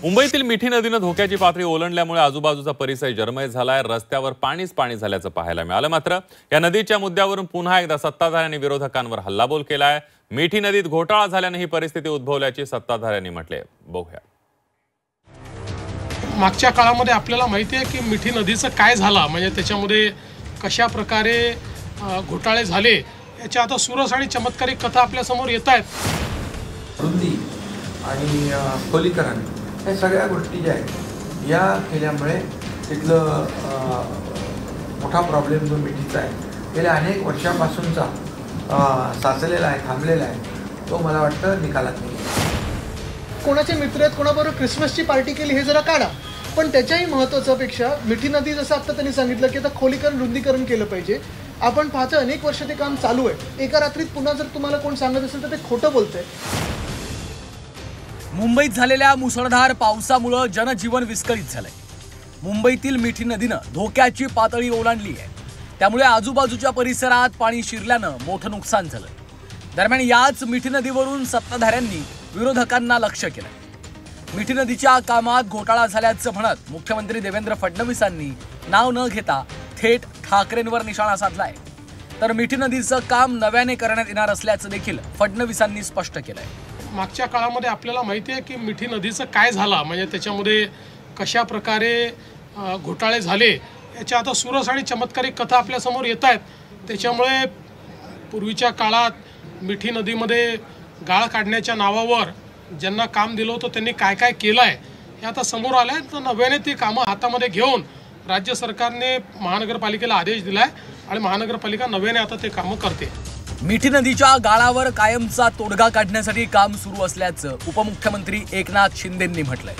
मुंबईतील मिठी नदीनं धोक्याची पातळी ओलांडल्यामुळे आजूबाजूचा परिसर जलमय झालाय। रस्त्यावर पाणीच पाणी झाल्याचं पाहायला मिळालं। मात्र या नदीच्या मुद्द्यावरून पुन्हा एकदा सत्ताधाऱ्यांनी विरोधकांवर हल्लाबोल केलाय। मिठी नदीत घोटाळा झाल्याने ही परिस्थिती उद्भवल्याची सत्ताधाऱ्यांनी म्हटले। बघूया। मागच्या काळामध्ये आपल्याला माहिती आहे की मिठी नदीचं काय झालं, म्हणजे त्याच्यामध्ये कशा प्रकारे घोटाळे झाले याच्या आता सुरस आणि चमत्कारिक कथा आपल्या समोर येत आहेत। रुंदी आणि खोलीकरण हे सगळ्या गोष्टी ज्या आहेत या केल्यामुळे तिथलं मोठा प्रॉब्लेम जो मिठीचा आहे गेल्या अनेक वर्षांपासूनचा साचलेला आहे, थांबलेला आहे, तो मला वाटतं निकालात नाही। कोणाचे मित्र आहेत, कोणाबरोबर क्रिसमसची पार्टी केली हे जरा काढा, पण त्याच्याही महत्त्वाच्यापेक्षा मिठी नदी जसं आता त्यांनी सांगितलं की आता खोलीकरण रुंदीकरण केलं पाहिजे। आपण पाहतो अनेक वर्ष ते काम चालू आहे, एका रात्रीत पुन्हा जर तुम्हाला कोण सांगत असेल तर ते खोटं बोलतंय। मुंबईत झालेल्या मुसळधार पावसामुळे जनजीवन विस्कळीत झालंय। मुंबईतील मिठी नदीनं धोक्याची पातळी ओलांडली आहे, त्यामुळे आजूबाजूच्या परिसरात पाणी शिरल्यानं मोठं नुकसान झालं। दरम्यान याच मिठी नदीवरून सत्ताधाऱ्यांनी विरोधकांना लक्ष केलं। मिठी नदीच्या कामात घोटाळा झाल्याचं म्हणत मुख्यमंत्री देवेंद्र फडणवीसांनी नाव न घेता थेट ठाकरेंवर निशाणा साधलाय। तर मिठी नदीचं काम नव्याने करण्यात येणार असल्याचं देखील फडणवीसांनी स्पष्ट केलंय। मागच्या काळामध्ये आपल्याला माहिती आहे की मिठी नदीचं काय झालं, म्हणजे त्याच्यामध्ये कशा प्रकारे घोटाळे झाले याच्या आता सुरस आणि चमत्कारिक कथा आपल्या समोर येत आहेत। त्याच्यामुळे पूर्वीच्या काळात मिठी नदीमध्ये गाळ काढण्याच्या नावावर ज्यांना काम दिलं होतं त्यांनी काय काय केलं आहे हे आता समोर आलं आहे। तर नव्याने ती कामं हातामध्ये घेऊन राज्य सरकारने महानगरपालिकेला आदेश दिला आहे आणि महानगरपालिका नव्याने आता ते कामं करते। मिठी नदीच्या गाळावर कायमचा तोडगा काढण्यासाठी काम सुरू असल्याचं उपमुख्यमंत्री एकनाथ शिंदेंनी म्हटलंय।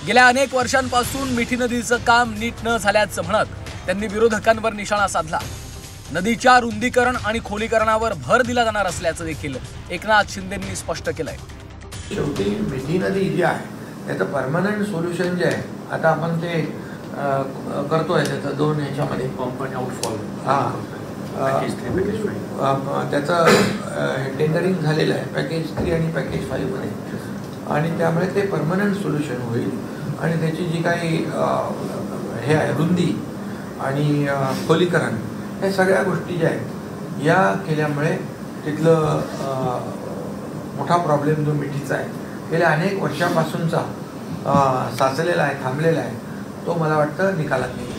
गेल्या अनेक वर्षांपासून मिठी नदीचं काम नीट न झाल्याचं म्हणत त्यांनी विरोधकांवर निशाणा साधला। नदीच्या रुंदीकरण आणि खोलीकरणावर भर दिला जाणार असल्याचं देखील एकनाथ शिंदेंनी स्पष्ट केलंय। शेवटी मिठी नदी जी आहे त्याचं परमनंट सोल्युशन जे आहे आता आपण ते करतोय, त्याचं 2 ह्याच्यामध्ये पंप आणि आउटफॉल त्याचं टेंडरिंग झालेलं आहे पॅकेज 3 आणि पॅकेज 5 मध्ये, आणि त्यामुळे ते परमनंट सोल्युशन होईल। आणि त्याची जी काही हे आहे रुंदी आणि खोलीकरण हे सगळ्या गोष्टी ज्या आहेत या केल्यामुळे तिथलं मोठा प्रॉब्लेम जो मिठीचा आहे गेल्या अनेक वर्षांपासूनचा साचलेला आहे, थांबलेला आहे, तो मला वाटतं निकालात नाही।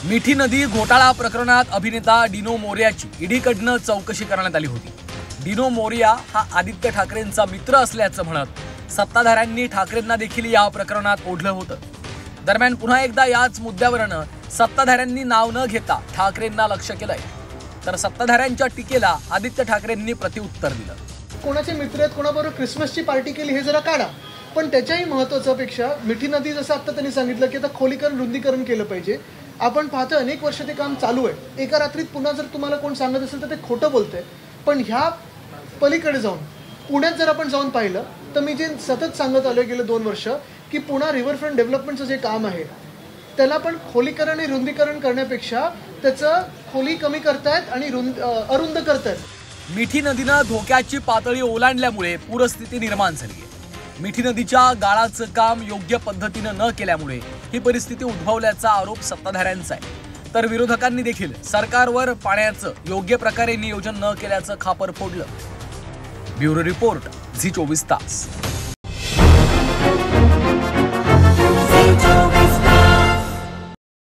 मिठी नदी घोटाळा प्रकरणात अभिनेता डिनो मोरियाची ईडीकडनं चौकशी करण्यात आली होती। डिनो मोरिया हा आदित्य ठाकरेंचा मित्र असल्याचं म्हणत सत्ताधाऱ्यांनी ठाकरेंना देखील या प्रकरणात ओढलं होतं। दरम्यान पुन्हा एकदा याच मुद्द्यावरनं सत्ताधाऱ्यांनी नाव न घेता ठाकरेंना लक्ष केलंय। तर सत्ताधाऱ्यांच्या टीकेला आदित्य ठाकरेंनी प्रत्युत्तर दिलं। कोणाचे मित्र आहेत, कोणाबरोबर क्रिसमसची पार्टी केली हे जरा काढा, पण त्याच्याही महत्त्वाच्यापेक्षा मिठी नदी जसं आता त्यांनी सांगितलं की आता खोलीकरण रुंदीकरण केलं पाहिजे। आपण पाहतो अनेक वर्ष ते काम चालू आहे, एका रात्रीत पुन्हा जर तुम्हाला कोण सांगत असेल तर ते खोटं बोलतंय। पण ह्या पलीकडे जाऊन पुण्यात जर आपण जाऊन पाहिलं तर मी जे सतत सांगत आलोय गेले 2 वर्ष की पुणा रिव्हरफ्रंट डेव्हलपमेंटचं जे काम आहे त्याला पण खोलीकरण आणि रुंदीकरण करण्यापेक्षा त्याचं खोली कमी करतायत आणि अरुंद करतायत। मिठी नदीनं धोक्याची पातळी ओलांडल्यामुळे पूरस्थिती निर्माण झाली आहे। मिठी नदीच्या गाळाचं काम योग्य पद्धतीनं न केल्यामुळे ही परिस्थिती उद्भवल्याचा आरोप सत्ताधाऱ्यांचा आहे। तर विरोधकांनी देखील सरकारवर पाण्याचं योग्य प्रकारे नियोजन न केल्याचं खापर फोडलं। ब्युरो रिपोर्ट झी 24 तास।